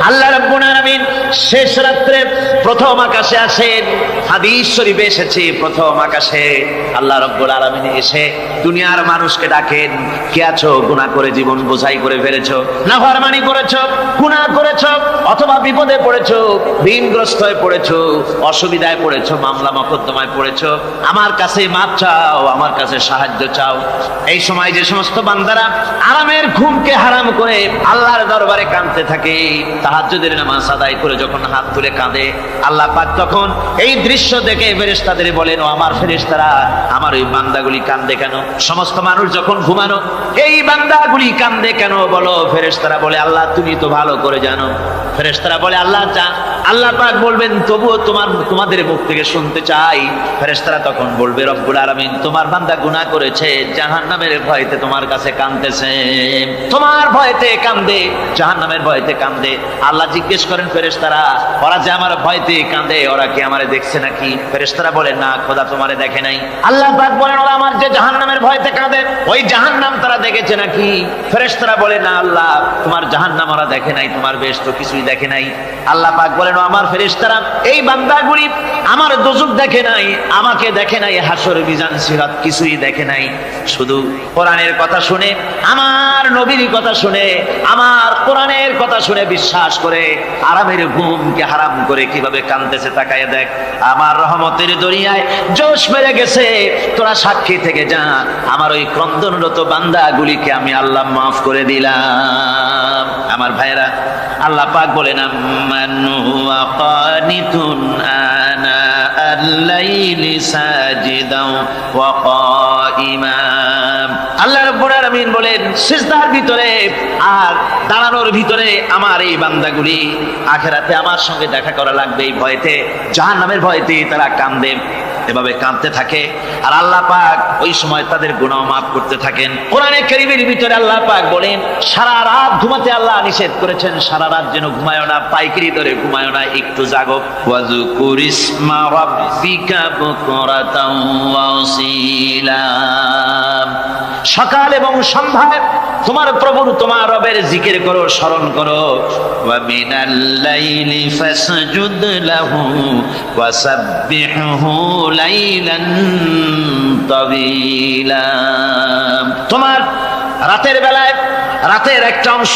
আল্লাহ রাব্বুল আলামিন শেষ রাত্রে প্রথম আকাশে আসেন। হাদিস শরীফে এসেছে, প্রথম আকাশে আল্লাহ রাব্বুল আলামিন এসে দুনিয়ার মানুষকে ডাকেন, কে আছো গুনাহ করে জীবন বোঝাই করে ফেলেছো, নাফরমানি করেছো, গুনাহ করেছো, অথবা বিপদে পড়েছো, ঋণগ্রস্ত হয়ে পড়েছো, অসুবিধায় পড়েছো, মামলা মোকদ্দমায় পড়েছো, আমার কাছে মাপ চাও, আমার কাছে সাহায্য চাও। এই সময় যে সমস্ত বান্দারা আরামের ঘুমকে হারাম করে আল্লাহর দরবারে কাঁদতে থাকে, তাহাজ্জুদের নামাজ আদায় করে যখন হাত তুলে কাঁদে, আল্লাহ পাক তখন এই দৃশ্য দেখে ফেরেশতাদের বলেন, ও আমার ফেরেশতারা, আমার ওই বান্দাগুলি কাঁদে কেন? সমস্ত মানুষ যখন ঘুমানো, এই বান্দাগুলি কাঁদে কেন বলো? ফেরেশতারা বলে, আল্লাহ তুমি তো ভালো করে জানো। ফেরেশতারা বলে, আল্লাহ পাক বলবেন, তবুও তোমাদের মুখ থেকে শুনতে চাই। ফেরেশতারা তখন বলবে, রব্বুল আলামিন তোমার বান্দা গুনাহ করেছে, জাহান্নামের ভয়তে তোমার কাছে কাঁদতেছে, তোমার ভয়তে কাঁদে, জাহান্নামের ভয়তে কাঁদে। আল্লাহ জিজ্ঞেস করেন, ফেরেশতারা, ওরা যে আমার ভয়তে কাঁদে, ওরা কি আমারে দেখছে নাকি? ফেরেশতারা বলে, না খোদা তোমারে দেখে নাই। আল্লাহ পাক বলেন, ওরা আমার যে জাহান্নামের ভয়তে কাঁদে, ওই জাহান্নাম তারা দেখেছে নাকি? ফেরেশতারা বলে, না আল্লাহ, তোমার জাহান্নাম ওরা দেখে নাই, তোমার বেশ তো কিছুই দেখে নাই। আল্লাহ পাক বলেন, ও আমার ফেরেশতারা, এই বান্দাগুলি আমার দোজখ দেখে নাই, আমাকে দেখে নাই, হাসর মিজান সিরাত কিছুই দেখে নাই, শুধু কোরআনের কথা শুনে, আমার নবীর কথা শুনে, আমার কোরআনের কথা শুনে বিশ্বাস করে আরামের ঘুমকে হারাম করে কিভাবে কাঁদতেছে তাকায় দেখ। আমার রহমতের দরিয়ায় জোশ মেরে গেছে, তোরা সাক্ষী থেকে যা, আমার ওই ক্রন্দনরত বান্দাগুলিকে আমি আল্লাহ মাফ করে দিলাম। আমার ভাইরা, আল্লাহ পাক বলেন, আম্মান হুয়া কানিতুন আনা আল-লাইলি সাজিদাও ওয়া কাইমা। আল্লাহ রাব্বুল আলামিন বলেন, সিজদার ভিতরে আর দাঁড়ানোর ভিতরে আমার এই বান্দাগুলি আখিরাতে আমার সঙ্গে দেখা করা লাগবে এই ভয়তে, জাহান্নামের ভয়তে তারা কাঁদে, এভাবে কাঁদতে থাকে। আর আল্লাহ পাক ওই সময় তাদের গুনাহ মাফ করতে থাকেন। কোরআনে কারীমের ভিতরে আল্লাহ পাক বলেন, সারা রাত ঘুমাতে আল্লাহ নিষেধ করেছেন, সারা রাত যেন ঘুমায় না, পাইকারি ধরে ঘুমায় না, একটু জাগো। ওয়াজকুর ইসমা রাব্বিকা বুকরাতাও ওয়া আসীলা। সকাল এবং সন্ধ্যায় তোমার প্রভুর, তোমার রবের জিকির করো, স্মরণ করো। ওয়া মিনাল লাইলি ফাসজুদ লাহু ওয়া সাব্বিহহু লাইলান তাওয়িলা। তোমার রাতের বেলায় রাতের একটা অংশ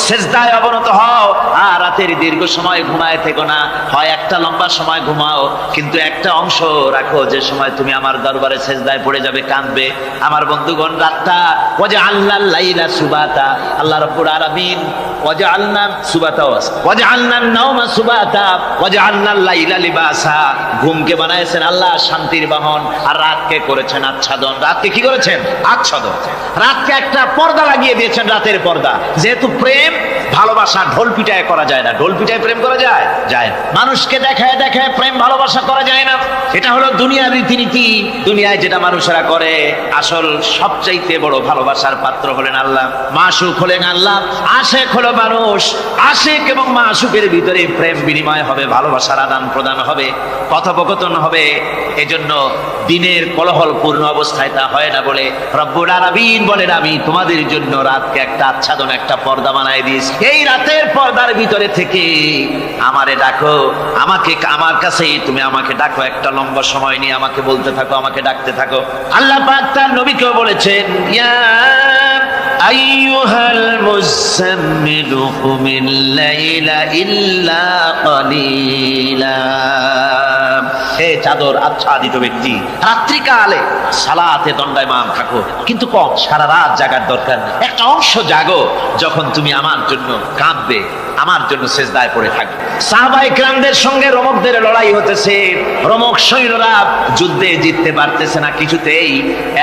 সেজদায় অবনত হও, আর রাতের দীর্ঘ সময় ঘুমায় থেকো না, হয় একটা লম্বা সময় ঘুমাও, কিন্তু একটা অংশ রাখো যে সময় তুমি আমার দরবারে সেজদায় পড়ে যাবে, কাঁদবে। আমার বন্ধুগণ, রাতটা ওয়াজআলনাল লাইলা সুবাতা, আল্লাহ রাব্বুল আলামিন ওয়াজআলনা সুবাতা ওয়াজআলনান নাওমা সুবাতা ওয়াজআলনাল লাইলা লিবাসা, ঘুমকে বানাইছেন আল্লাহ শান্তির বাহন, আর রাতকে করেছেন আচ্ছাদন। রাতকে কি করেছেন? আচ্ছাদন। রাতকে একটা পর্দা লাগিয়ে দিয়েছেন, রাতের পর্দা। যেহেতু প্রেম ভালোবাসা ঢোল পিটায় করা যায় না, ঢোল পিটায় প্রেম করা যায়? যায় না। মানুষকে দেখায় দেখায় প্রেম ভালোবাসা করা যায় না, এটা হলো দুনিয়ার রীতিনীতি। দুনিয়ায় যেটা মানুষেরা করে, আসল সবচাইতে বড় ভালোবাসার পাত্র হলেন আল্লাহ, মাসুক হলেন আল্লাহ, আশেক হলো মানুষ। আশেক এবং মাসুকের ভিতরে প্রেম বিনিময় হবে, ভালোবাসার আদান প্রদান হবে, কথোপকথন হবে। এজন্য দিনের কোলাহলপূর্ণ অবস্থায় তা হয় না বলে রব্বুল আলামিন বলেন, আমি তোমাদের জন্য রাতকে একটা আচ্ছাদন, একটা পর্দা বানায় দিয়েছি। এই রাতের পর্দার ভিতরে থেকে আমারে ডাকো, আমাকে, আমার কাছেই তুমি আমাকে ডাকো, একটা লম্বা সময় নিয়ে আমাকে বলতে থাকো, আমাকে ডাকতে থাকো। আল্লাহ পাক তার নবীকেও বলেছেন, ইয়া আইয়ুহাল মুযাম্মিলু কুমিল লাইলা ইল্লা কালিলা। হে চাদর আচ্ছাদিত ব্যক্তি, রাত্রিকালে সালাতে দণ্ডায়মান থাকো, কিন্তু কম, সারা রাত জাগার দরকার নেই। একটা অংশ জাগো, যখন তুমি আমার জন্য কাঁদবে, আমার জন্য সেজদায় পড়ে থাকবে। সাহাবায়ে কেরামদের সঙ্গে রোমকদের লড়াই হতেছে, রোমক সৈন্যরা যুদ্ধে জিততে পারতেছে না কিছুতেই।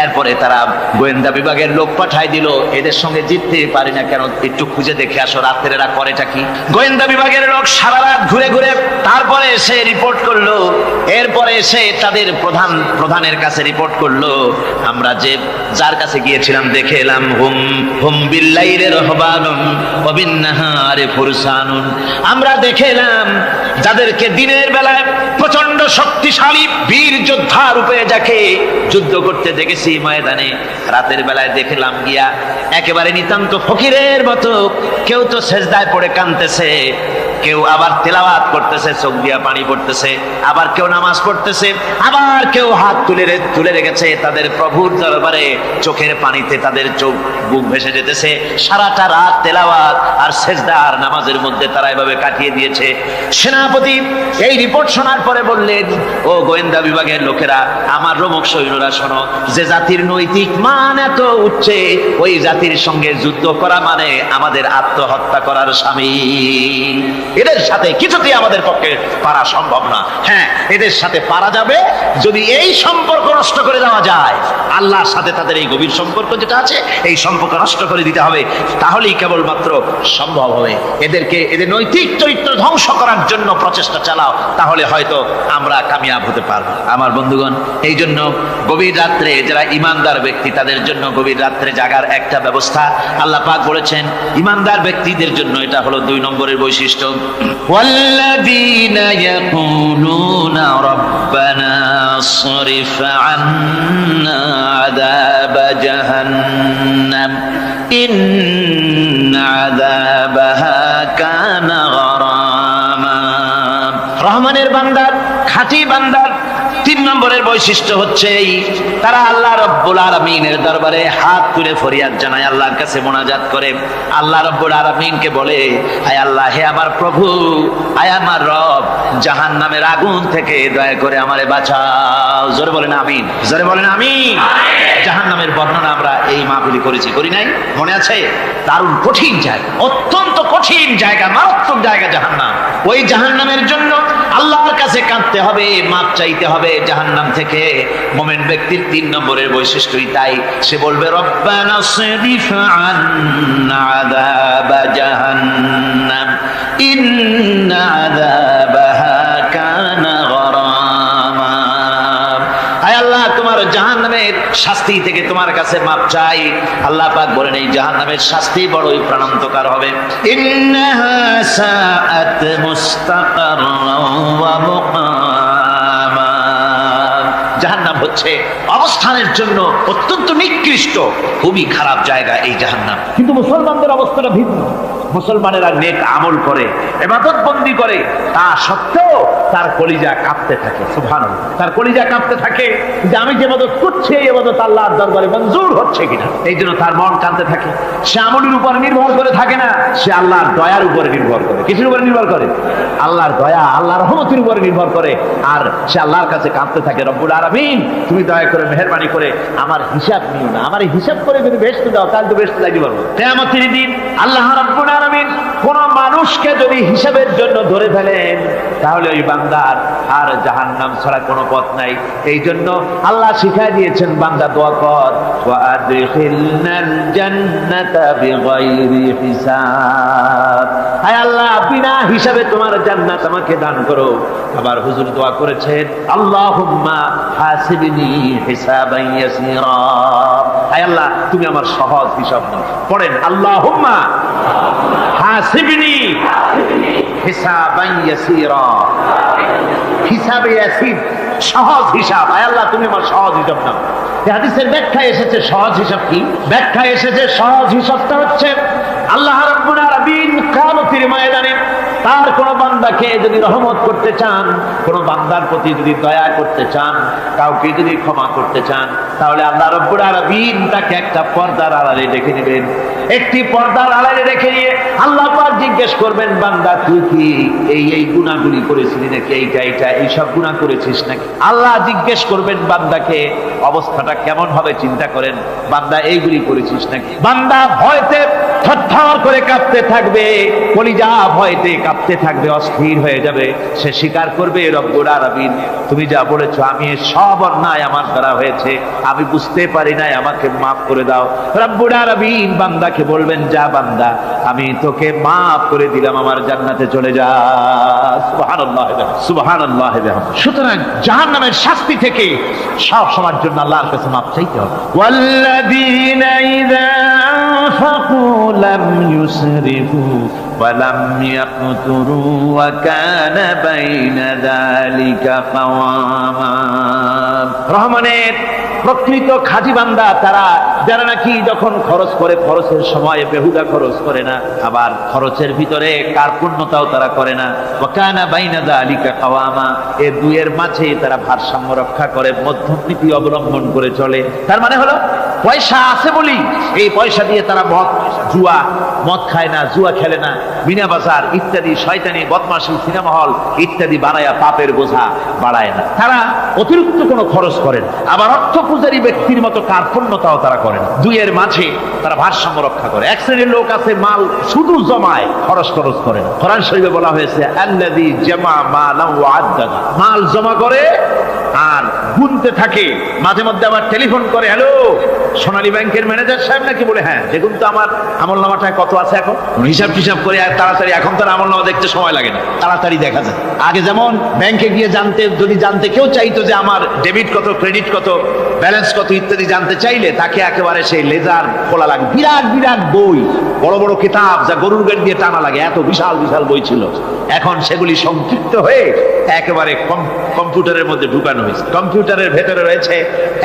এরপরে তারা গোয়েন্দা বিভাগের লোক পাঠায় দিল, এদের সঙ্গে জিততে পারি না কেন, একটু খুঁজে দেখে আসো রাত্রে এরা করেটা কি। গোয়েন্দা বিভাগের লোক সারা রাত ঘুরে ঘুরে তারপরে এসে রিপোর্ট করলো। এরপরে এসে তাদের প্রধানের কাছে রিপোর্ট করলো, আমরা যার কাছে গিয়েছিলাম দেখে এলাম, হুম বিল্লাইলি রাহবানুন ওয়া বিন্নাহারি ফুরসানুন, আমরা দেখে এলাম যাদেরকে দিনের বেলায় প্রচন্ড শক্তিশালী বীর যোদ্ধা রূপে যাকে যুদ্ধ করতে দেখেছি ময়দানে, রাতের বেলায় দেখলাম গিয়া একেবারে নিতান্ত ফকিরের মতো, কেউ তো সেজদায় পড়ে কাঁদতেছে, কেউ আবার তেলাওয়াত করতেছে, চোখ দিয়া পানি পড়তেছে, আবার কেউ নামাজ পড়তেছে, আবার কেউ হাত তুলে রেখেছে তাদের প্রভুর দরবারে, চোখের পানিতে তাদের চোখ বুক ভেসে যেতেছে। সারাটা রাত তেলাওয়াত আর সেজদা আর নামাজের মধ্যে তারা এভাবে কাটিয়ে দিয়েছে। সেনাপতি এই রিপোর্ট শোনার পরে বললেন, ও গোয়েন্দা বিভাগের লোকেরা, আমার রোমক সৈন্যরা শোনো, যে জাতির নৈতিক মান এত উচ্চে, ওই জাতির সঙ্গে যুদ্ধ করা মানে আমাদের আত্মহত্যা করার শামিল। এদের সাথে কিছুতেই আমাদের পক্ষে পারা সম্ভব না। হ্যাঁ, এদের সাথে পারা যাবে যদি এই সম্পর্ক নষ্ট করে দেওয়া যায়। আল্লাহর সাথে তাদের এই গভীর সম্পর্ক যেটা আছে, এই সম্পর্ক নষ্ট করে দিতে হবে, তাহলেই কেবলমাত্র সম্ভব হবে। এদের নৈতিক চরিত্র ধ্বংস করার জন্য প্রচেষ্টা চালাও, তাহলে হয়তো আমরা কামিয়াব হতে পারবো। আমার বন্ধুগণ, এই জন্য গভীর রাত্রে যারা ইমানদার ব্যক্তি, তাদের জন্য গভীর রাত্রে জাগার একটা ব্যবস্থা আল্লাহ পাক বলেছেন। ইমানদার ব্যক্তিদের জন্য এটা হলো 2 নম্বরের বৈশিষ্ট্য। ওয়াল্লাযীনা ইয়াকুলুনা রাব্বানা সরিফ আন্না আযাব জাহান্নাম ইন্না আযাবাহা কানা গারামা। রহমানের বান্দার, খাঁটি বান্দার 3 নম্বরের বৈশিষ্ট্য হচ্ছে তারা আল্লাহ রব্বুল আলামিনের দরবারে হাত তুলে ফরিয়াদ জানায়, আল্লাহর কাছে মোনাজাত করে, আল্লাহ রব্বুল আলামিনকে বলে, আয় আল্লাহ, হে আমার প্রভু, আয় আমার রব, জাহান্নামের আগুন থেকে দয়া করে আমারে বাঁচাও। জোরে বলেন আমিন, জোরে বলেন আমিন। জাহান্নামের বর্ণনা আমরা এই মাহফিলে করেছি, করি নাই? মনে আছে? দারুণ কঠিন জায়গা, অত্যন্ত কঠিন জায়গা, মারাত্মক জায়গা জাহান্নাম। ওই জাহান্নামের জন্য আল্লাহর কাছে কাঁদতে হবে, মাপ চাইতে হবে জাহান্নাম থেকে। মুমিন ব্যক্তির 3 নম্বরের বৈশিষ্ট্যই তাই। সে বলবে, রব্বানা সরিফ আন্না আযাব জাহান্নাম ইন্না আযাবাহা কানা গারামা। আয় আল্লাহ, তোমার জাহান্নামের শাস্তি থেকে তোমার কাছে মাপ চাই। আল্লাহ পাক বলেন, এই জাহান্নামের শাস্তি বড়ই প্রাণান্তকার হবে। ইন্নাহা সাআত মুস্তাকাররান ওয়া মুকামা। জাহান্নাম হচ্ছে অবস্থানের জন্য অত্যন্ত নিকৃষ্ট, খুবই খারাপ জায়গা এই জাহান্নাম। কিন্তু মুসলমানদের অবস্থাটা ভিন্ন। মুসলমানেরা নেক আমল করে, ইবাদত বন্দি করে, তা সত্ত্বেও তার কলিজা কাঁপতে থাকে। সুবহানাল্লাহ, তার কলিজা কাঁপতে থাকে যে আমি যে ইবাদত করছি, এই ইবাদত আল্লাহর দরবারে মঞ্জুর হচ্ছে কিনা। এই জন্য তার মন কাঁপতে থাকে। সে আমলের উপর নির্ভর করে থাকে না, সে আল্লাহর দয়ার উপরে নির্ভর করে। কিসের উপরে নির্ভর করে? আল্লাহর দয়া, আল্লাহর রহমতের উপরে নির্ভর করে। আর সে আল্লাহর কাছে কাঁপতে থাকে, রব্বুল আলামিন, তুমি দয়া করে মেহেরবানি করে আমার হিসাব নিও না, আমার হিসাব করে যদি বেহেশতে দাও, তাহলে তো বেহেশতে যাইতে পারবো। কিয়ামতের দিন আল্লাহ রাব্বুল আলামিন কোন মানুষকে যদি হিসাবের জন্য ধরে ফেলেন, তাহলে ওই বান্দার আর জাহান্নাম ছাড়া কোনো পথ নাই। এই জন্য আল্লাহ শিখাই দিয়েছেন, বান্দা দোয়া কর, ওয়া আদখিলনাল জান্নাতা বিগাইরি হিসাব। হায় আল্লাহ, বিনা হিসাবে তোমার জান্নাত আমাকে দান করো। আবার হুজুর দোয়া করেছেন, আল্লাহুম্মা হাসিবনি হিসাবান ইয়াসীরা। হায় আল্লাহ, তুমি আমার সহজ হিসাব নাও। পড়েন, আল্লাহুম্মা হাসিবনি হিসাবান ইয়াসীরা। হিসাবে ইয়াসির, সহজ হিসাব। আয় আল্লাহ, তুমি আমার সহজ হিসাব নাও। এই হাদিসের ব্যাখ্যায় এসেছে সহজ হিসাব কি? ব্যাখ্যায় এসেছে সহজ হিসাবটা হচ্ছে আল্লাহ রাব্বুল আলামিন কিয়ামতের ময়দানে তার কোন বান্দাকে যদি রহমত করতে চান, কোন বান্দার প্রতি যদি দয়া করতে চান, কাউকে যদি ক্ষমা করতে চান, তাহলে আল্লাহ রাব্বুল আলামিন তাকে একটা পর্দার আড়ালে রেখে দিবেন। একটি পর্দার আড়ালে রেখে দিয়ে আল্লাহ পাক জিজ্ঞেস করবেন, বান্দা তুই কি এই গুনাহগুলি করেছিলি নাকি? এইসব গুনাহ করেছিস নাকি? আল্লাহ জিজ্ঞেস করবেন বান্দাকে, অবস্থাটা কেমন হবে চিন্তা করেন। বান্দা এইগুলি করেছিস নাকি? বান্দা ভয়তে থরথর করে কাঁপতে থাকবে, কলিজা ভয়তে কাঁপতে থাকবে, অস্থির হয়ে যাবে। সে স্বীকার করবে, রব্বুল আলামিন, তুমি যা বলেছো আমি সব অন্যায় আমার দ্বারা হয়েছে, আমি বুঝতে পারি নাই, আমাকে মাফ করে দাও। রব্বুল আলামিন বান্দাকে বলবেন, যা বান্দা, আমি তোকে মাফ করে দিলাম, আমার জান্নাতে চলে যা। সুবহানাল্লাহ, সুবহানাল্লাহ। সুতরাং জাহান্নামের শাস্তি থেকে সব সময়ের জন্য আল্লাহর কাছে মাফ চাইতে হবে। ওয়াল্লাযীনা ইযা আনফাকু লাম ইউসরিফু ওয়ালাম ইয়াকতুরু ওয়া কানা বাইনা যালিকা কাওয়ামা। রহমানের প্রকৃত খাঁটি বান্দা তারা, যারা নাকি যখন খরচ করে খরচের সময় বেহুদা খরচ করে না, আবার খরচের ভিতরে কার্পণ্যতাও তারা করে না। ওয়া কানা বাইনা যালিকা কাওয়ামা, এই দুইয়ের মাঝে তারা ভারসাম্য রক্ষা করে, মধ্যমনীতি অবলম্বন করে চলে। তার মানে হলো পয়সা আছে বলি এই পয়সা দিয়ে তারা মদ খায় না, জুয়া খেলে না, মিনা বাজার ইত্যাদি শয়তানি বদমাশি সিনেমা হল ইত্যাদি বানায়া পাপের বোঝা বাড়ায় না। তারা অতিরিক্ত কোনো খরচ করে না, আবার অর্থ পূজারী ব্যক্তির মতো কার্পণ্যতাও তারা করে না। দুইয়ের মাঝে তারা ভারসাম্য রক্ষা করে। এক শ্রেণীর লোক আছে মাল শুধু জমায়, খরচ করে না। কোরআন শরীফে বলা হয়েছে আল্লাযী জামা মালান ওয়া আদ্দাদা, মাল জমা করে আর গুনতে থাকে, মাঝে মধ্যে আবার টেলিফোন করে, হ্যালো সোনালী ব্যাংকের ম্যানেজার সাহেব নাকি? বলে হ্যাঁ। দেখুন তো আমার আমলনামাটায় কত আছে এখন, হিসাব টিসাব করে তাড়াতাড়ি। এখন তো আমলনামা দেখতে সময় লাগে না, তাড়াতাড়ি দেখা যায়। আগে যেমন ব্যাংকে গিয়ে যদি জানতে কেউ চাইতো যে আমার ডেবিট কত, ক্রেডিট কত, ব্যালেন্স কত ইত্যাদি জানতে চাইলে তাকে একেবারে সেই লেজার খোলা লাগে, বিরাট বিরাট বই, বড় বড় কিতাব যা গরুর গাড়ি দিয়ে টানা লাগে, এত বিশাল বিশাল বই ছিল। এখন সেগুলি সংক্ষিপ্ত হয়ে একেবারে কম্পিউটারের মধ্যে ঢুকানো হয়েছে। কম্পিউটারের ভেতরে রয়েছে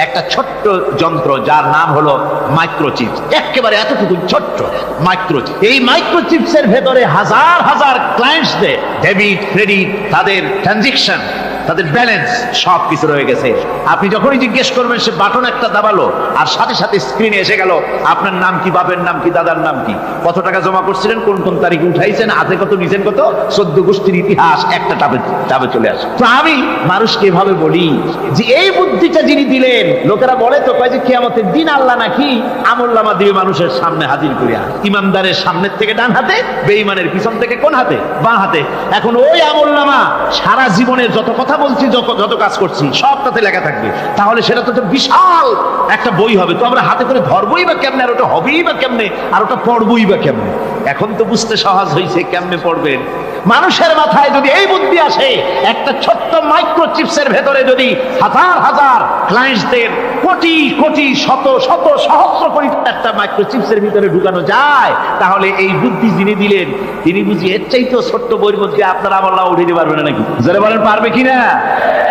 একটা ছোট্ট যন্ত্র যার নাম হলো মাইক্রোচিপস, একেবারে এতটুকু ছোট্ট মাইক্রোচিপ। এই মাইক্রোচিপসের ভেতরে হাজার হাজার ক্লায়েন্টসদের ডেবিট ক্রেডিট, তাদের ট্রানজাকশন, তাদের ব্যালেন্স সব কিছু রয়ে গেছে। আপনি যখনই জিজ্ঞেস করবেন সে বাটন একটা দাবালো আর সাথে সাথে স্ক্রিনে এসে গেল আপনার নাম কি, বাপের নাম কি, দাদার নাম কি, কত টাকা জমা করছিলেন, কোন কোন তারিখে উঠাইছেন, হাতে কত নিছেন, কত 14 গোষ্ঠীর ইতিহাস একটা টাবে চলে আসে। তো আমি মানুষকে এভাবে বলি যে এই বুদ্ধিটা যিনি দিলেন, লোকেরা বলে তো কয় যে কিয়ামতের দিন আল্লাহ নাকি আমলনামা দিয়ে মানুষের সামনে হাজির করিয়া, ইমানদারের সামনের থেকে ডান হাতে, বেঈমানের পিছন থেকে কোন হাতে, বাঁ হাতে। এখন ওই আমলনামা সারা জীবনের যত কথা বলছি, যত কাজ করছি সব তাতে লেখা থাকবে। তাহলে সেটা তো বিশাল একটা বই হবে, তো আমরা হাতে করে ধরবই বা কেমনে, আর ওটা হবেই বা কেমনে, আর ওটা পড়বই বা কেমনে। এখন তো বুঝতে সহজ হয়েছে কেমনে পড়বেন। মানুষের মাথায় যদি এই বুদ্ধি আসে, একটা ছোট্ট মাইক্রোচিপসের ভেতরে যদি হাজার হাজার ক্লায়েন্টদের কোটি কোটি শত শত সহস্র কোটি একটা মাইক্রোচিপসের ভিতরে ঢুকানো যায়, তাহলে এই বুদ্ধি যিনি দিলেন তিনি বুঝি এর চাইতেও ছোট্ট বইয়ের মধ্যে আপনারা আমলনামা উঠে দিতে পারবেন নাকি? যারা বলেন পারবে কিনা?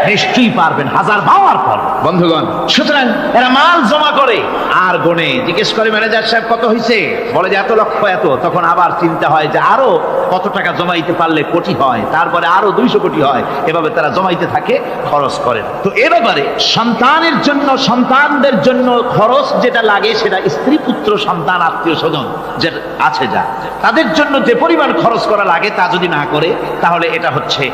নিশ্চয়ই পারবেন, হাজার পাওয়ার পর। বন্ধুগণ, সুতরাং এরা মাল জমা করে আর গনে, জিজ্ঞেস করে ম্যানেজার সাহেব কত হয়েছে, বলে যে এত লক্ষ এত। তখন আবার চিন্তা হয় যে আরো কত টাকা জমাইতে পারলে কোটি হয়, তারপরে আরো 200 কোটি হয়। এভাবে তারা জমাইতে থাকে, খরচ করেন। তো এ ব্যাপারে সন্তানের জন্য, সন্তানদের জন্য খরচ যেটা লাগে সেটা স্ত্রী পুত্র সন্তান আত্মীয় স্বজন যে আছে যা, তাদের জন্য যে পরিমাণ খরচ করা লাগে তা যদি না করে তাহলে এটা হচ্ছে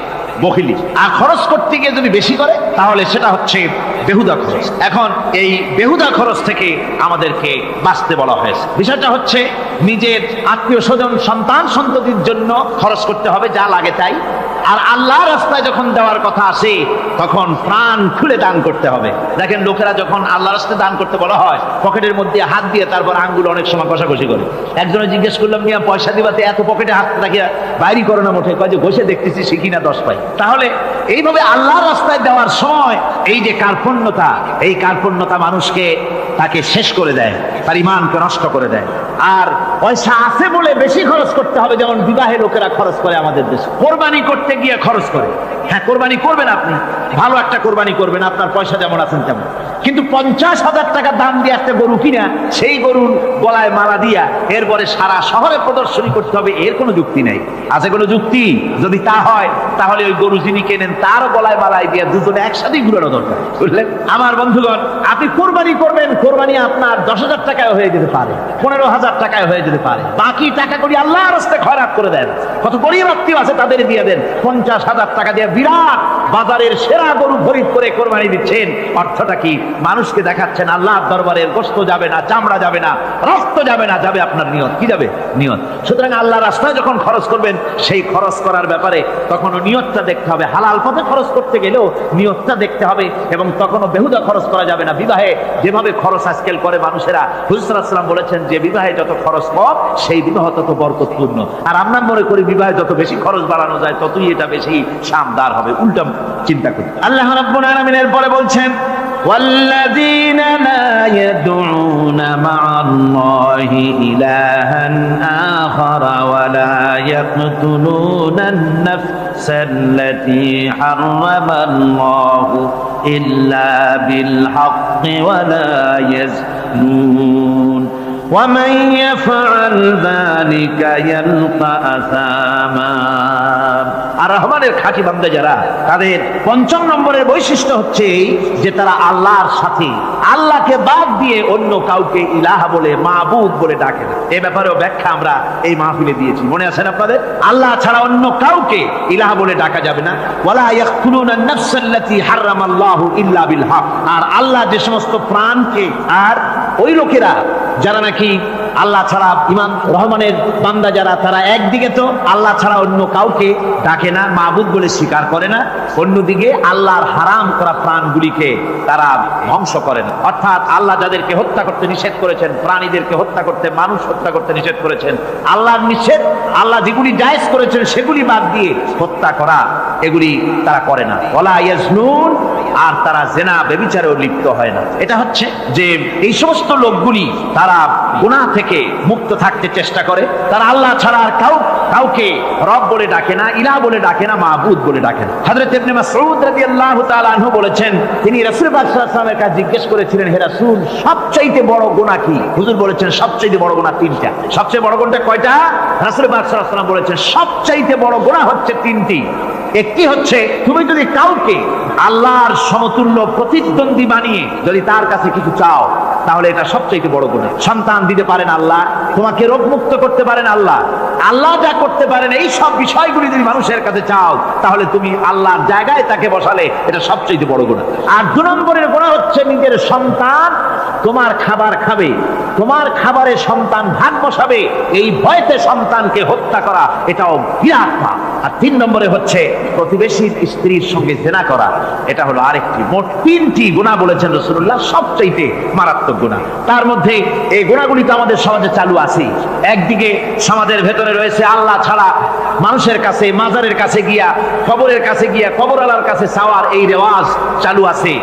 বখিলি। আর খরচ করতে গিয়ে যদি বেশি করে তাহলে সেটা হচ্ছে বেহুদা খরচ। এখন এই বেহুদা খরচ থেকে আমাদেরকে বাঁচতে বলা হয়েছে। বিষয়টা হচ্ছে নিজের আত্মীয় স্বজন সন্তান সন্ততির জন্য খরচ করতে হবে যা লাগে তাই। আর আল্লাহ রাস্তায় যখন দেওয়ার কথা আসে তখন প্রাণ খুলে দান করতে হবে। দেখেন লোকেরা যখন আল্লাহ রাস্তায় দান করতে বলা হয় পকেটের মধ্যে হাত দিয়ে তারপর আঙ্গুল অনেক সময় কষাকষি করে। একজনে জিজ্ঞেস করলাম, মিয়া পয়সা দিবাতে এত পকেটে হাত রাখিয়া বাইরে করো না মোটে? কয় যে ঘষে দেখতেছি শিখি না 10 পাই। তাহলে এইভাবে আল্লাহ রাস্তায় দেওয়ার সময় এই যে কার্পণ্যতা, এই কার্পণ্যতা মানুষকে তাকে শেষ করে দেয়, তার ইমানকে নষ্ট করে দেয়। আর পয়সা আছে বলে বেশি খরচ করতে হবে, যেমন বিবাহে লোকেরা খরচ করে আমাদের দেশে, কোরবানি করতে গিয়ে খরচ করে। হ্যাঁ, কোরবানি করবেন আপনি, ভালো একটা কোরবানি করবেন, আপনার পয়সা যেমন আছেন তেমন, কিন্তু 50,000 টাকা দাম দিয়ে একটা গরু কিনা সেই গরুর গলায় মালা দিয়া এরপরে সারা শহরে প্রদর্শনী করতে হবে, এর কোনো যুক্তি নাই। আছে কোনো যুক্তি? যদি তা হয় তাহলে ওই গরু যিনি কেনেন তার গলায় মালাই দিয়া দুজনে একসাথেই ঘুরানো দরকার, বুঝলেন? আমার বন্ধুগণ, আপনি কোরবানি করবেন, কোরবানি আপনার 10,000 টাকায় হয়ে যেতে পারে, 15,000 টাকায় হয়ে যেতে পারে। বাকি টাকা করি আল্লাহর রাস্তায় খয়রাত করে দেন। কত গরিব আত্মীয় আছে তাদের দিয়ে দেন। 50,000 টাকা দিয়ে বিরাট বাজারের সেরা গরু খরিদ করে কোরবানি দিচ্ছেন। অর্থটা কি? মানুষকে দেখাচ্ছেন আল্লাহর দরবারের গোশত যাবে না, চামড়া যাবে না, রক্ত যাবে না, যাবে আপনার নিয়ত। কি যাবে? নিয়ত। সুতরাং আল্লাহর রাস্তায় যখন খরচ করবেন সেই খরচ করার ব্যাপারে তখনও নিয়তটা দেখতে হবে। হালাল পথে খরচ করতে গেলেও নিয়তটা দেখতে হবে, এবং তখনও বেহুদা খরচ করা যাবে না। বিবাহে যেভাবে খরচ আজকাল করে মানুষেরা, হুজুর সাল্লাল্লাহু আলাইহি ওয়াসাল্লাম বলেছেন যে বিবাহে যত খরচ কম সেই বিবাহ তত বরকতপূর্ণ। আর আমরা মনে করি বিবাহে যত বেশি খরচ বাড়ানো যায় ততই এটা বেশি শানদার হবে। উল্টা চিন্তা করি। আল্লাহ রাব্বুল আলামিন এর পরে বলছেন ওয়াল্লাযীনা লা ইয়াদউনা মা'আল্লাহি ইলাহান আখারা ওয়া লা ইয়াকতুলুনান নাফসাল্লাতী হারামাল্লাহু ইল্লা বিল হাক্কি ওয়া লা ইয়াজনুন ومن يفعل ذلك يلقى أثاما। আর রহমানের খাঁটি বান্দা যারা, তাদের পঞ্চম নম্বরের বৈশিষ্ট্য হচ্ছে যে তারা আল্লাহর সাথে, আল্লাহকে বাদ দিয়ে অন্য কাউকে ইলাহা বলে, মাবুদ বলে ডাকে না। এই ব্যাপারেও ব্যাখ্যা আমরা এই মাহফিলে দিয়েছি, মনে আছে আপনাদের? আল্লাহ ছাড়া অন্য কাউকে ইলাহা বলে ডাকা যাবে না। ওয়ালা ইয়াকতুলুনা নাফসাল্লাতী হারামাল্লাহু ইল্লা বিল হক। আর আল্লাহ যে সমস্ত প্রাণকে, আর ওই লোকেরা যারা নাকি আল্লাহ ছাড়া, ইমাম রহমানের বান্দা যারা, তারা একদিকে তো আল্লাহ ছাড়া অন্য কাউকে ডাকে না, মাবুদ বলে স্বীকার করে না, অন্যদিকে আল্লাহর হারাম করা প্রাণগুলিকে তারা ধ্বংস করে না। অর্থাৎ আল্লাহ যাদেরকে হত্যা করতে নিষেধ করেছেন, প্রাণীদেরকে হত্যা করতে, মানুষ হত্যা করতে নিষেধ করেছেন, আল্লাহর নিষেধ, আল্লাহ যেগুলি জায়েজ করেছেন সেগুলি বাদ দিয়ে হত্যা করা, এগুলি তারা করে না। ওয়ালা ইয়াজনুন, আর তারা জেনা ব্যভিচারেও লিপ্ত হয় না। এটা হচ্ছে যে এই সমস্ত লোকগুলি তারা গুনাহ থেকে মুক্ত থাকতে চেষ্টা করে, তারা আল্লাহ ছাড়া আর কাউকে রব বলে ডাকে না, ইলাহ বলে ডাকে না, মাবুদ বলে ডাকে না। হযরত ইবনে মাসউদ রাদিয়াল্লাহু তাআলা আনহু বলেছেন, তিনি রাসূল পাক সাল্লাল্লাহু আলাইহি ওয়াসাল্লামের কাছে জিজ্ঞেস করেছিলেন, হে রাসূল, সবচেয়ে বড় গুনাহ কি? হুজুর বলেছেন সবচেয়ে বড় গুনাহ তিনটা। সবচেয়ে বড় গুনাহটা কয়টা? রাসূল পাক সাল্লাল্লাহু আলাইহি ওয়াসাল্লাম বলেছেন সবচেয়ে বড় গুনাহ হচ্ছে তিনটি। একটি হচ্ছে, তুমি যদি কাউকে আল্লাহর সমতুল্য প্রতিদ্বন্দ্বী বানিয়ে যদি তার কাছে কিছু চাও, তাহলে এটা সবচেয়ে বড় গুনাহ। সন্তান দিতে পারেন আল্লাহ, তোমাকে রোগ মুক্ত করতে পারেন আল্লাহ, আল্লাহ যা করতে পারেন এই সব বিষয়গুলি যদি মানুষের কাছে চাও, তাহলে তুমি আল্লাহর জায়গায় তাকে বসালে, এটা সবচেয়ে বড় গুনাহ। আর 2 নম্বরের গুনাহ হচ্ছে, নিজের সন্তান তোমার খাবার খাবে, তোমার খাবারে সন্তান ভাগ বসাবে, এই ভয়তে সন্তানকে হত্যা করা, এটাও বিরাট পাপ। আর 3 নম্বরে হচ্ছে প্রতিবেশীর স্ত্রীর সঙ্গে জেনা করা, এটা হলো আরেকটি। মোট 3টি গুনাহ বলেছেন রাসূলুল্লাহ, সবচেয়ে মারাত্মক গুনাহ। তার মধ্যে এই গুনাহগুলি তো আমাদের সমাজে চালু আছে। একদিকে সমাজের ভেতরে রয়েছে আল্লাহ ছাড়া মানুষের কাছে, মাজারের কাছে গিয়া, কবরের কাছে গিয়া, কবরওয়ালার কাছে চাওয়ার এই রেওয়াজ চালু আছে।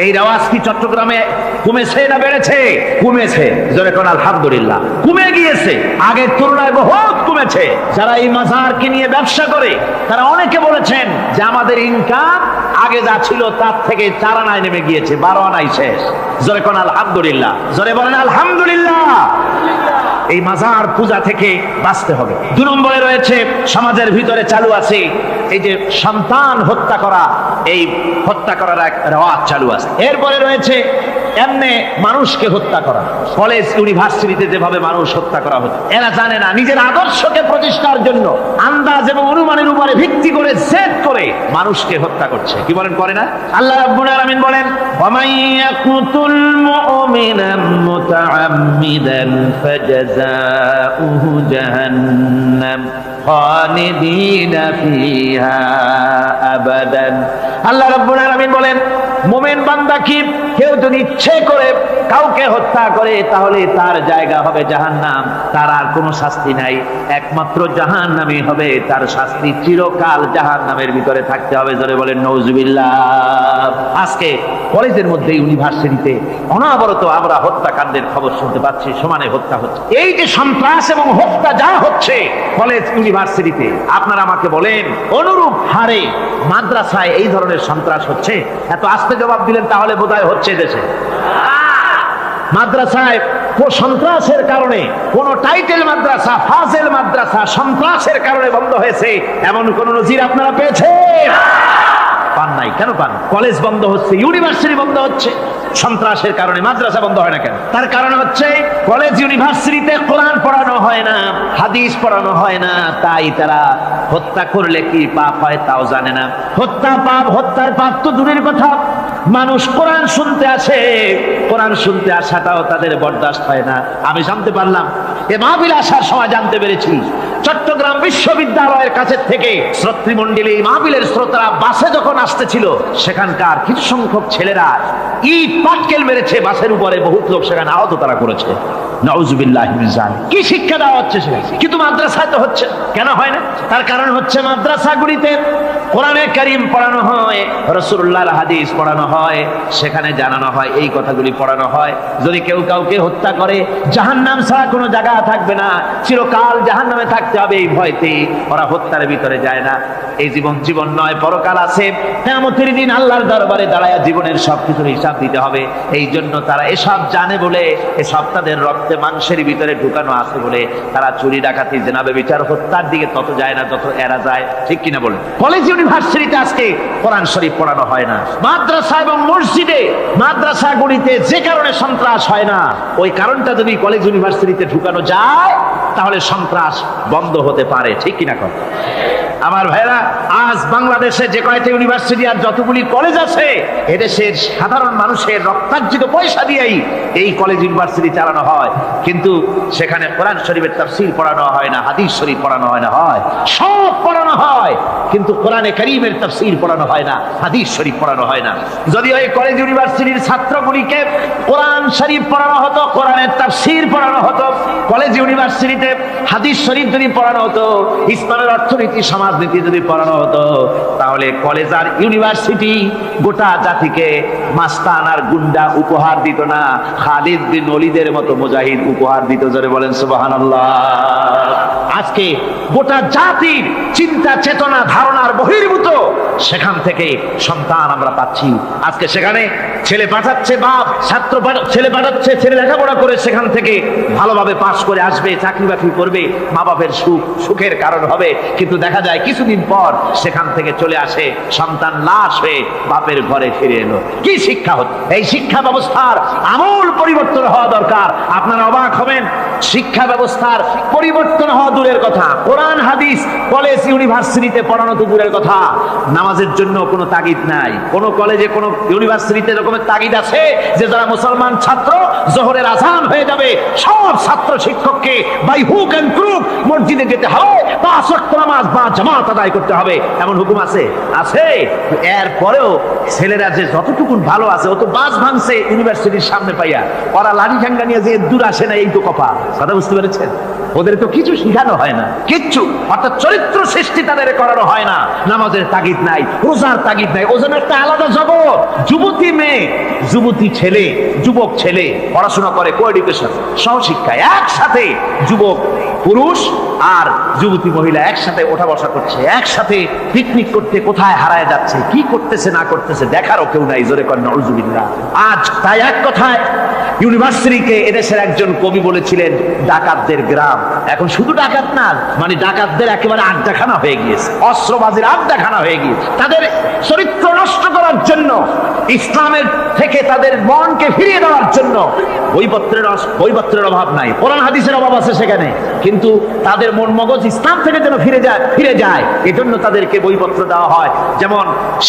এই রেওয়াজ কি চট্টগ্রামে কমেছে না বেড়েছে? কমেছে। জোরে কোন আলহামদুলিল্লাহ। কমে গিয়েছে, আগের তুলনায় বহুত কমেছে। যারা এই মাজারকে নিয়ে ব্যবসা করে, তারা অনেকে বলেছেন যে আমাদের ইনকাম আগে যা ছিল তার থেকে 4 আনায় নেমে গিয়েছে, 12 আনায় শেষ। জোরে কোন আলহামদুলিল্লাহ। জোরে বলেন আলহামদুলিল্লাহ। এই মাজার পূজা থেকে বাঁচতে হবে। 2 নম্বরে রয়েছে, সমাজের ভিতরে চালু আছে এই যে সন্তান হত্যা করা, এই হত্যা করার এক রেওয়াজ চালু আছে। এরপরে রয়েছে এমনি মানুষকে হত্যা করা। কলেজ ইউনিভার্সিটিতে যেভাবে মানুষ হত্যা করা হচ্ছে, এরা জানে না নিজের আদর্শকে প্রতিষ্ঠার জন্য আন্দাজ এবং অনুমানের উপরে ভিত্তি করে জেদ করে মানুষকে হত্যা করছে। কি বলেন, করে না? আল্লাহ রাব্বুল আলামিন বলেন, ওয়ামাইয়াকুতুল মুমিনান মুতাআম্মিদান ফাজাযাউহু জাহান্নাম খালিদিনা ফিহা আবাদান। আল্লাহ রাব্বুল আলামিন বলেন, মুমিন বান্দা কি কেউ যদি ইচ্ছে করে কাউকে হত্যা করে, তাহলে তার জায়গা হবে জাহান্নাম, তার আর কোনো শাস্তি নাই, একমাত্র জাহান্নামই হবে তার শাস্তি, চিরকাল জাহান্নামের ভিতরে থাকতে হবে। জোরে বলেন নাউজুবিল্লাহ। আজকে কলেজের মধ্যে, ইউনিভার্সিটিতে অনবরত আমরা হত্যাকাণ্ডের খবর শুনতে পাচ্ছি, সমানে হত্যা হচ্ছে। এই যে সন্ত্রাস এবং হত্যা যা হচ্ছে কলেজ ইউনিভার্সিটিতে, আপনারা আমাকে বলেন অনুরূপ হারে মাদ্রাসায় এই ধরনের সন্ত্রাস হচ্ছে? এত আস্তে জবাব দিলেন তাহলে বোধহয় হচ্ছে দেশে। মাদ্রাসায় সন্ত্রাসের কারণে, কোন টাইটেল মাদ্রাসা, ফাজেল মাদ্রাসা সন্ত্রাসের কারণে বন্ধ হয়েছে, এমন কোন নজির আপনারা পেয়েছেন? পান নাই। কেন পান? কলেজ বন্ধ হচ্ছে, ইউনিভার্সিটি বন্ধ হচ্ছে সন্ত্রাসের কারণে, মাদ্রাসা বন্ধ হয় না কেন? তার কারণ হচ্ছে কলেজ ইউনিভার্সিটিতে কোরআন পড়ানো হয় না, হাদিস পড়ানো হয় না, তাই তারা হত্যা করলে কি পাপ হয় তাও জানে না। হত্যা পাপ, হত্যার পাপ তো দূরের কথা, মানুষ কোরআন শুনতে আসে, কোরআন শুনতে আসাটাও তাদের বরদাস্ত হয় না। আমি জানতে পারলাম, এ মাহফিল আসার সময় জানতে পেরেছি, চট্টগ্রাম বিশ্ববিদ্যালয়ের কাছে থেকে শ্রোতৃমণ্ডলী, মাহফিলের শ্রোতারা বাসে যখন আসতেছিল, সেখানকার কিছু সংখ্যক ছেলেরা ইট পাটকেল মেরেছে বাসের উপরে, বহুত লোক সেখানে আহত তারা করেছে। নাউজুবিল্লাহ মিন যালিক। কি শিক্ষা দেওয়া হচ্ছে সেখানে? কিন্তু মাদ্রাসায় তো হচ্ছে। কেন হয় না? তার কারণ হচ্ছে মাদ্রাসাগুলিতে কোরআনে কারীম পড়ানো হয়, রাসূলুল্লাহর হাদিস পড়ানো হয়, সেখানে জানানো হয়, এই কথাগুলি পড়ানো হয়, যদি কেউ কাউকে হত্যা করে জাহান্নাম ছাড়া কোনো জায়গা থাকবে না, চিরকাল জাহান্নামে থাকতে হবে, এই ভয়তে ওরা হত্যার ভিতরে যায় না। এই জীবন জীবন নয়, পরকাল আছে, কিয়ামতের দিন আল্লাহর দরবারে দাঁড়ায়া জীবনের সবকিছুর হিসাব দিতে হবে। এই জন্য তারা এসব জানে বলে, এসব তাদের রক্তে মাংসের ভিতরে ঢুকানো আছে বলে তারা চুরি ডাকাতি জেনা ব্যভিচার হত্যার দিকে তত যায় না যত এরা যায়, ঠিক কিনা বলেন? কলেজ ইউনিভার্সিটিতে আজকে কোরআন শরীফ পড়ানো হয় না, মাদ্রাসা এবং মসজিদে মাদ্রাসাগুলিতে যে কারণে সন্ত্রাস হয় না, ওই কারণটা যদি কলেজ ইউনিভার্সিটিতে ঢুকানো যায় তাহলে সন্ত্রাস বন্ধ হতে পারে, ঠিক কিনা কথা? আমার ভাইরা, আজ বাংলাদেশে যে কয়টা ইউনিভার্সিটি আর যতগুলি কলেজ আছে, এদেশের সাধারণ মানুষের রক্তার্জিত পয়সা দিয়েই এই কলেজ ইউনিভার্সিটি চালানো হয়, কিন্তু সেখানে কোরআন শরীফের তাফসীর পড়ানো হয় না, হাদিস শরীফ পড়ানো হয় না, হয় সব পড়ানো হয়, কিন্তু কোরআনে কারীমের তাফসীর পড়ানো হয় না, হাদিস শরীফ পড়ানো হয় না। যদি ওই কলেজ ইউনিভার্সিটির ছাত্রগুলিকে কোরআন শরীফ পড়ানো হতো, কোরআনের তাফসীর পড়ানো হতো, কলেজ ইউনিভার্সিটিতে হাদিস শরীফ যদি পড়ানো হতো, ইসলামের অর্থনীতি সমাজনীতি যদি পড়ানো হতো, তাহলে কলেজ আর ইউনিভার্সিটি গোটা জাতিকে মাস্তান আর গুন্ডা উপহার দিত না, খালিদ বিন ওলীদের মতো মুজাহিদ উপহার দিত। জোরে বলেন সুবহানাল্লাহ। আজকে গোটা জাতির চিন্তা চেতনা ধারণার বহির্ভূত সেখান থেকে সন্তান আমরা পাচ্ছি। আজকে সেখানে ছেলে পাঠাচ্ছে বাপ, ছাত্র ছেলে পাঠাচ্ছে, ছেলে লেখাপড়া করে সেখান থেকে ভালোভাবে পাশ করে আসবে, চাকরি বাকরি করবে, মা বাপের সুখের কারণ হবে, কিন্তু দেখা যায় কিছুদিন পর সেখান থেকে চলে আসে সন্তান লাশ হয়ে বাপের ঘরে ফিরে এলো। কি শিক্ষা হচ্ছে? এই শিক্ষা ব্যবস্থার আমূল পরিবর্তন হওয়া দরকার। আপনারা অবাক হবেন, শিক্ষা ব্যবস্থার পরিবর্তন হওয়া দূরের কথা, কোরআন হাদিস কলেজ ইউনিভার্সিটিতে পড়ানো তো দূরের কথা, নামাজের জন্য কোনো তাগিদ নাই। কোন কলেজে কোন ইউনিভার্সিটিতে এরকমের তাগিদ আছে যে যারা মুসলমান ছাত্র জোহরের আযান হয়ে যাবে সব ছাত্র শিক্ষককে বাই হুক এন্ড ক্রুক মসজিদে যেতে হবে, 5 ওয়াক্ত নামাজ বা জামাত আদায় করতে হবে, এমন হুকুম আছে? আছে। এরপরেও ছেলেরা যে যতটুকু ভালো আছে, অত বাস ভাঙছে ইউনিভার্সিটির সামনে পাইয়া, ওরা লাঠি ঠ্যাঙ্গা নিয়ে যে দূর আসে না, এই তো কপাল। কথা বুঝতে পেরেছেন? ওদের তো কিছু শিখানো হয় না, কিচ্ছু, অর্থাৎ চরিত্র সৃষ্টি তাদের করানো হয় না। নামাজের তাগিদ নাই, রোজার তাগিদ নাই, ওজন একটা আলাদা জগৎ। যুবতী মেয়ে, যুবতী ছেলে, যুবক ছেলে পড়াশোনা করে কো-এডুকেশন, সহশিক্ষায়, একসাথে যুবক পুরুষ আর যুবতী মহিলা একসাথে ওঠা বসা করছে, একসাথে পিকনিক করতে কোথায় হারায় যাচ্ছে, কি করতেছে না করতেছে দেখারও কেউ নাই। জোরে কর নাউজুবিল্লাহ। আজ তাই এক কথায় ইউনিভার্সিটিকে এদেশের একজন কবি বলেছিলেন ডাকাতদের গ্রাম। এখন শুধু ডাকাত না, মানে ডাকাতদের একেবারে আড্ডাখানা হয়ে গিয়েছে, অস্ত্রবাজির আড্ডাখানা হয়ে গিয়েছে। তাদের চরিত্র নষ্ট করার জন্য, ইসলামের থেকে তাদের মনকে ফিরিয়ে দেওয়ার জন্য বইপত্রের অভাব নাই, কোরআন হাদিসের অভাব আছে সেখানে, কিন্তু তাদের মন মগজ ইসলাম থেকে যেন ফিরে যায় এজন্য তাদেরকে বইপত্র দেওয়া হয়। যেমন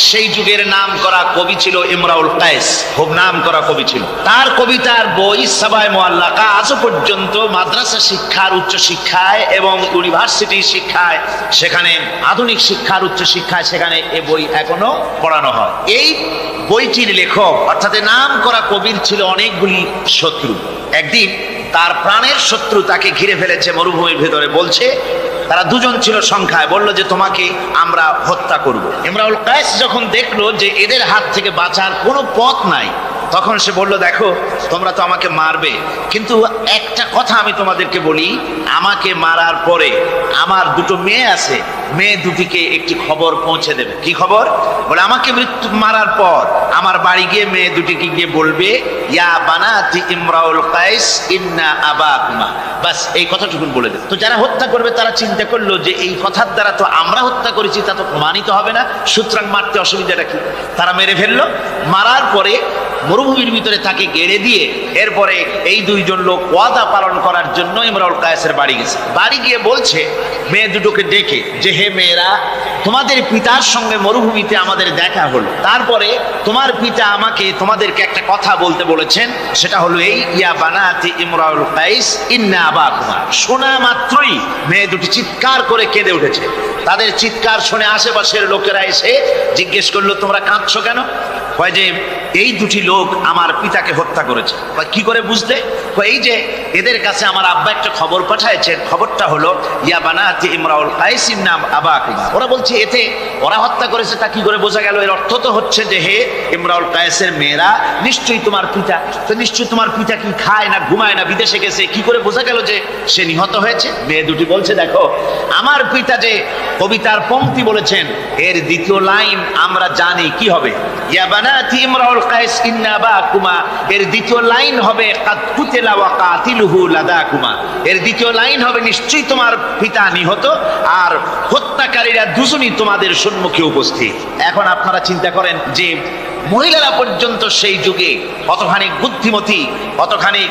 সেই যুগের নাম করা কবি ছিল ইমরাউল কায়েস, খুব নাম করা কবি ছিল। তার কবিতার বই সাবায়ে মুআল্লাকা আজও পর্যন্ত মাদ্রাসা শিক্ষার উচ্চ শিক্ষায় এবং ইউনিভার্সিটি শিক্ষায়, সেখানে আধুনিক শিক্ষার উচ্চ শিক্ষায় সেখানে এ বই এখনো পড়ানো হয়। এই বইটির লেখক অর্থাৎ নাম করা কবির ছিল অনেকগুলি শত্রু। একদিন তার প্রাণের শত্রু তাকে ঘিরে ফেলেছে মরুভূমির ভেতরে, বলছে, তারা দুজন ছিল সংখ্যায়, বলল যে তোমাকে আমরা হত্যা করব। ইমরাউল কায়েস যখন দেখলো যে এদের হাত থেকে বাঁচার কোনো পথ নাই, তখন সে বলল, দেখো তোমরা তো আমাকে মারবে, কিন্তু একটা কথা আমি তোমাদেরকে বলি, আমাকে মারার পরে আমার দুটো মেয়ে আছে, মেয়ে দুটিকে একটি খবর পৌঁছে দেবে। কি খবর? বলে আমাকে মারার পর আমার বাড়ি গিয়ে মেয়ে দুটিকে গিয়ে বলবে, ইয়া বানাতি ইমরাউল কায়েস ইন্না আবাকুমা, বাস এই কথাটুকুন বলে দেবে। তো যারা হত্যা করবে তারা চিন্তা করলো যে এই কথার দ্বারা তো আমরা হত্যা করেছি, তা তো প্রমাণিত হবে না, সুতরাং মারতে অসুবিধাটা কি? তারা মেরে ফেললো। মারার পরে মরুভূমির ভিতরে তাকে গেড়ে দিয়ে এরপরে এই দুইজন লোক ওয়াদা পালন করার জন্য ইমরাউল কায়েসের বাড়ি গেছে। বাড়ি গিয়ে বলছে মেয়ে দুটোকে ডেকে যে, হে মেয়েরা, তোমাদের পিতার সঙ্গে মরুভূমিতে আমাদের দেখা হলো, তারপরে তোমার পিতা আমাকে তোমাদেরকে একটা কথা বলতে বলেছেন, সেটা হলো এই, ইয়া বানাতি ইমরাউল কায়েস ইন্না আবাকুমা। শোনা মাত্রই মেয়ে দুটি চিৎকার করে কেঁদে উঠেছে। তাদের চিৎকার শুনে আশেপাশের লোকেরা এসে জিজ্ঞেস করলো, তোমরা কাঁদছো কেন? কয় যে এই দুটি লোক আমার পিতাকে হত্যা করেছে। কি করে বুঝলে? তো এই যে এদের কাছে আমার আব্বা একটা খবর পাঠাইছেন, খবরটা হলো ইয়া বানাতি ইমরাউল কাইস নাম আবাকুমা। ওরা বলছে এতে ওরা হত্যা করেছে, তা কি করে বোঝা গেল? এর অর্থ তো হচ্ছে যে হে ইমরাউল কায়েসের মেয়েরা, নিশ্চয়ই তোমার পিতা, তো নিশ্চয়ই তোমার পিতা কি খায় না ঘুমায় না, বিদেশে গেছে, কি করে বোঝা গেল যে সে নিহত হয়েছে? মেয়ে দুটি বলছে দেখো আমার পিতা যে কবিতার পংক্তি বলেছেন এর দ্বিতীয় লাইন আমরা জানি কি হবে, ইয়া বানাতি ইমরাউল কায়েস ইন্না আবাকুমা, এর দ্বিতীয় লাইন হবে কাদ কুতিলা ওয়া কাতিলুহু লাদাকুমা, এর দ্বিতীয় লাইন হবে নিশ্চয়ই তোমার পিতা নিহত আর হত্যাকারীরা দুজনই তোমাদের সম্মুখে উপস্থিত। এখন আপনারা চিন্তা করেন যে মহিলারা পর্যন্ত সেই যুগে কতখানি বুদ্ধিমতী, কতখানি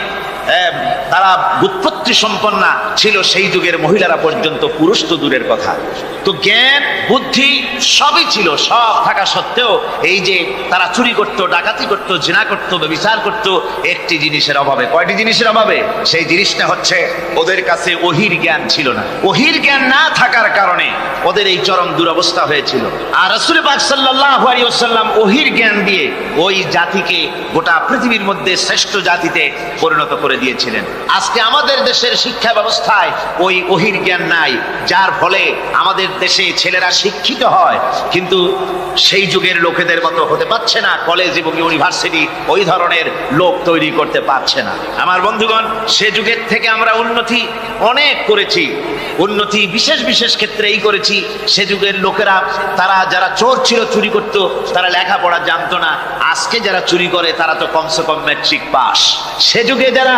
তারা বুৎপত্তি সম্পন্না ছিল সেই যুগের মহিলারা পর্যন্ত, পুরুষ তো দূরের কথা। তো জ্ঞান বুদ্ধি সবই ছিল, সব থাকা সত্ত্বেও এই যে তারা চুরি করত, ডাকাতি করত, জিনা করত, ব্যভিচার করত একটি জিনিসের অভাবে। কয়টি জিনিসের অভাবে? সেই জিনিসটা হচ্ছে ওদের কাছে ওহির জ্ঞান ছিল না। ওহির জ্ঞান না থাকার কারণে ওদের এই চরম দুরবস্থা হয়েছিল। আর রাসূল পাক সাল্লাল্লাহু আলাইহি ওয়াসাল্লাম ওহির জ্ঞান দিয়ে ওই জাতিকে গোটা পৃথিবীর মধ্যে শ্রেষ্ঠ জাতিতে পরিণত করে দিয়েছিলেন। আজকে আমাদের দেশের শিক্ষা ব্যবস্থায় ওই ওহির জ্ঞান নাই, যার ফলে আমাদের দেশে ছেলেরা শিক্ষিত হয় কিন্তু সেই যুগের লোকেদের মতো হতে পারছে না, কলেজ এবং ইউনিভার্সিটি ওই ধরনের লোক তৈরি করতে পারছে না। আমার বন্ধুগণ, সে যুগের থেকে আমরা উন্নতি অনেক করেছি, উন্নতি বিশেষ বিশেষ ক্ষেত্রে এই করেছি। সে যুগের লোকেরা, তারা যারা চোর ছিল, চুরি করত, তারা লেখাপড়া জানতো না। আজকে যারা চুরি করে তারা তো কমসে কম ম্যাট্রিক পাস। সে যুগে যারা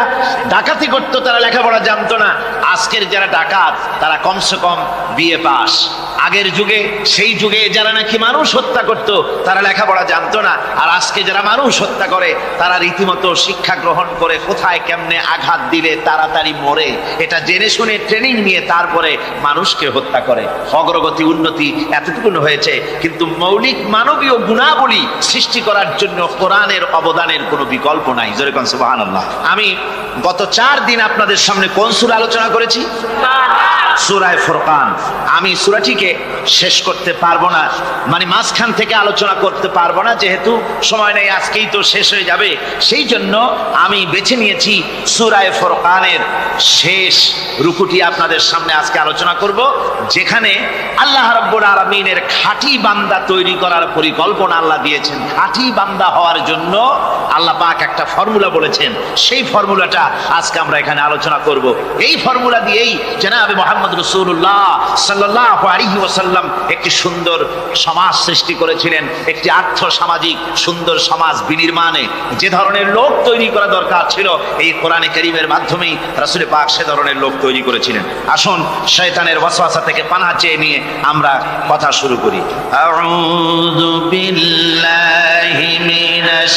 ডাকাতি করতো তারা লেখাপড়া জানতো না, আজকের যারা ডাকাত তারা কমসে কম বিএ পাস। আগের যুগে, সেই যুগে যারা নাকি মানুষ হত্যা করত তারা লেখাপড়া জানতো না, আর আজকে যারা মানুষ হত্যা করে তারা রীতিমতো শিক্ষা গ্রহণ করে কোথায় কেমনে আঘাত দিলে তাড়াতাড়ি মরে এটা জেনে শুনে ট্রেনিং নিয়ে তারপরে মানুষকে হত্যা করে। অগ্রগতি উন্নতি এতটুকু হয়েছে, কিন্তু মৌলিক মানবীয় গুণাবলী সৃষ্টি করার জন্য কোরআনের অবদানের কোনো বিকল্প নাই। জোরে কোন সুবহানাল্লাহ। আমি গত 4 দিন আপনাদের সামনে কোন সূরা আলোচনা করেছি? সূরা ফুরকান। আমি সূরাটিকে শেষ করতে পারবো না, মানে মাঝখান থেকে আলোচনা করতে পারবো না, যেহেতু সময় নেই, আজকেই তো শেষ হয়ে যাবে। সেই জন্য আমি বেছে নিয়েছি সূরা ফুরকানের শেষ রুকুটি আপনাদের সামনে আজকে আলোচনা করব, যেখানে আল্লাহ রাব্বুল আলামিনের খাঁটি বান্দা তৈরি করার পরিকল্পনা আল্লাহ দিয়েছেন। খাঁটি বান্দা হওয়ার জন্য আল্লাহ পাক একটা ফর্মুলা বলেছেন, সেই ফর্মুলাটা আজকে আমরা এখানে আলোচনা করব। এই ফর্মুলা দিয়েই জনাবে মুহাম্মদ রাসূলুল্লাহ সাল্লাল্লাহু আলাইহি ওয়াসাল্লাম একটি সুন্দর সমাজ সৃষ্টি করেছিলেন, একটি আর্থ সামাজিক সুন্দর সমাজ বিনির্মাণে যে ধরনের লোক তৈরি করা দরকার ছিল, এই কোরআনে কারীমের মাধ্যমেই রাসূল পাক সে ধরনের লোক তৈরি করেছিলেন। আসুন শয়তানের ওয়াসওয়াসা থেকে পানাহ চেয়ে নিয়ে আমরা কথা শুরু করি। আউযু বিল্লাহি মিনাশ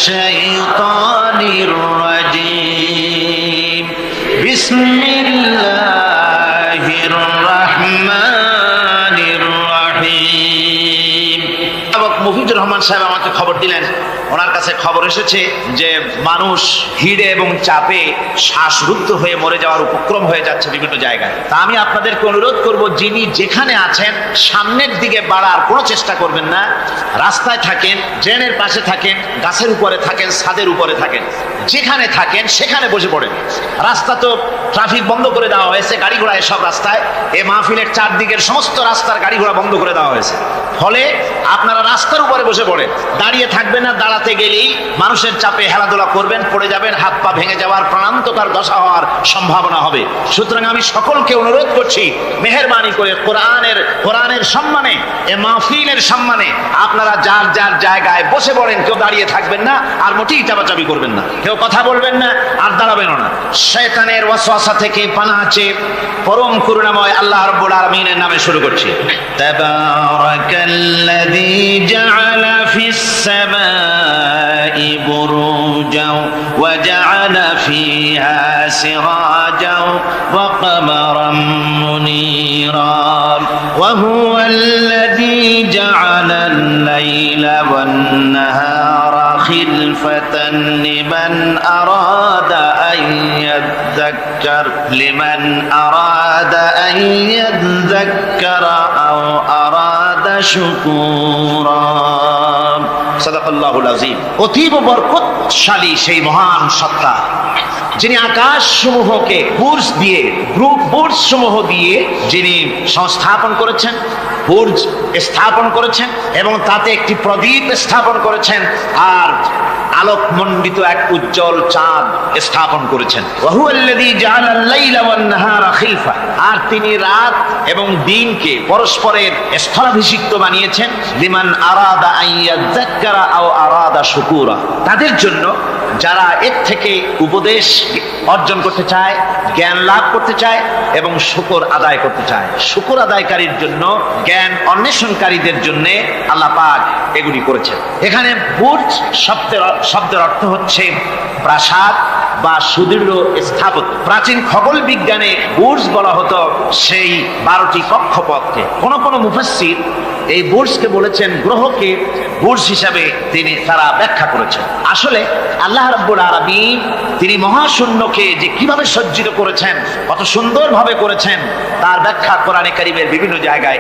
শাইতানির রাজীম। বিসমিল্লাহির রাহমানির রাহিম। মুফিদুর রহমান সাহেব আমাকে খবর দিলেন, ওনার কাছে খবর এসেছে যে মানুষ ভিড়ে এবং চাপে শ্বাসরুদ্ধ হয়ে মরে যাওয়ার উপক্রম হয়ে যাচ্ছে বিভিন্ন জায়গায়। তা আমি আপনাদেরকে অনুরোধ করব, যিনি যেখানে আছেন সামনের দিকে বাড়ার কোনো চেষ্টা করবেন না। রাস্তায় থাকেন, ড্রেনের পাশে থাকেন, গাছের উপরে থাকেন, ছাদের উপরে থাকেন, যেখানে থাকেন সেখানে বসে পড়েন। রাস্তা তো ট্রাফিক বন্ধ করে দেওয়া হয়েছে, গাড়ি ঘোড়া এসব রাস্তায়, এ মাহফিলের চারদিকের সমস্ত রাস্তার গাড়ি ঘোড়া বন্ধ করে দেওয়া হয়েছে। ফলে আপনারা রাস্তার উপরে বসে পড়েন, দাঁড়িয়ে থাকবেন না। দাঁড়াতে গেলেই মানুষের চাপে হেলাধুলা করবেন, পড়ে যাবেন, হাত পা ভেঙে যাওয়ার, প্রাণান্তকার দশা হওয়ার সম্ভাবনা হবে। সুতরাং আমি সকলকে অনুরোধ করছি, মেহেরবানি করে কোরআনের সম্মানে, এ মাহফিলের সম্মানে আপনারা যার যার জায়গায় বসে পড়েন। কেউ দাঁড়িয়ে থাকবেন না, আর মোটেই চাপাচাপি করবেন না, কেউ কথা বলবেন না, আর দাঁড়াবেনও না। শয়তানের ওয়াসওয়াসা থেকে পানাহ চেয়ে পরম করুণাময় আল্লাহ রাব্বুল আলামিনের নামে শুরু করছি। তাবারাকাল্লাযী জাআলা ফিস সামাই বুরুজাও ওয়া জাআলা ফিহা সিরাজাও ওয়া কমারাম মুনীরা ওয়া হুয়াল্লাযী জাআলাল লাইলা ওয়ান নাহারা খিলফাতান লিমান আরাদা আন ইয়াযাক্কার আও আরাদা শুকুরা। সাদাকাল্লাহুল আযীম। অতীব বরকতশালী সেই মহান সত্তা যিনি আকাশ সমূহকে বুর্জ দিয়ে বুর্জ সমূহ দিয়ে যিনি সংস্থাপন করেছেন, বুর্জ স্থাপন করেছেন এবং তাতে একটি প্রদীপ স্থাপন করেছেন আর আলোকমণ্ডিত এক উজ্জ্বল চাঁদ স্থাপন করেছেন। আর তিনি রাত এবং দিনকে পরস্পরের স্থলাভিষিক্ত বানিয়েছেন লিমান আরাদা আইয়াযাক্কারা আও আরাদা শুকুরা, তাদের জন্য যারা এর থেকে উপদেশ অর্জন করতে চায়, জ্ঞান লাভ করতে চায় এবং শুকর আদায় করতে চায়। শুকর আদায়কারীর জন্য, জ্ঞান অন্বেষণকারীদের জন্য আল্লাহ পাক এগুলি করেছেন। এখানে বুর্জ শব্দের অর্থ হচ্ছে প্রাসাদ বা সুদৃঢ় স্থাপত্য। প্রাচীন খগোল বিজ্ঞানে বুর্জ বলা হতো সেই 12টি কক্ষপথকে। কোন কোন মুফাসসির এই বুর্জকে বলেছেন গ্রহকে বুর্জ হিসাবে তারা ব্যাখ্যা করেছেন। আসলে আল্লাহ রাব্বুল আলামিন তিনি মহাশূন্যকে যে কিভাবে সজ্জিত করেছেন, কত সুন্দরভাবে করেছেন তার ব্যাখ্যা কোরআনে কারীমের বিভিন্ন জায়গায়